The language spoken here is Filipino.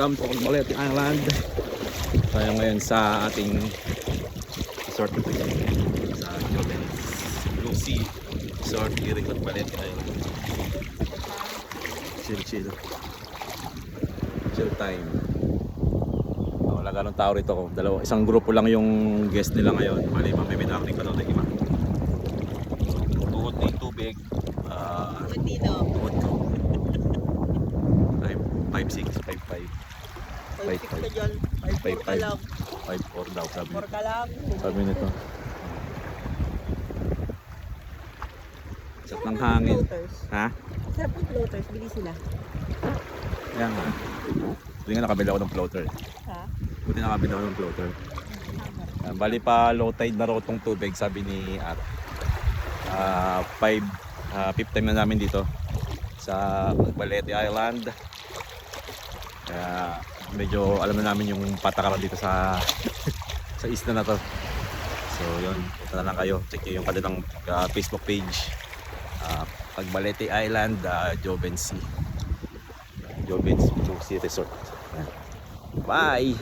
Welcome to Balete Island. Tayo ngayon sa ating resort sa Jovens Blue Sea Resort here in Balete Island. Chill time. Wala ganong tao rito. Isang grupo lang yung guest nila ngayon. Mali mamimidakling ka daw na iba. Tuhod na yung tubig. Tuhod ko. 5'6", 5'5". 5'6" ka dyan, 5'4" ka lang. 5'4" daw sabi. 4 ka lang. Sabi nito. Sarap ng hangin. Ha? Sarap ng floaters, bili sila. Yan nga. Buti nga nakabili ako ng floater. Ha? Buti nakabili ako ng floater. Bali pa low tide na raw tong tubig sabi ni At. Fifth time na namin dito sa Balete Island. Kaya medyo alam na namin yung patakaran dito sa sa isla na to. So yun, punta na lang kayo. Check nyo yung kanilang Facebook page. Balete Island, Jovens Blue Sea Resort. Bye!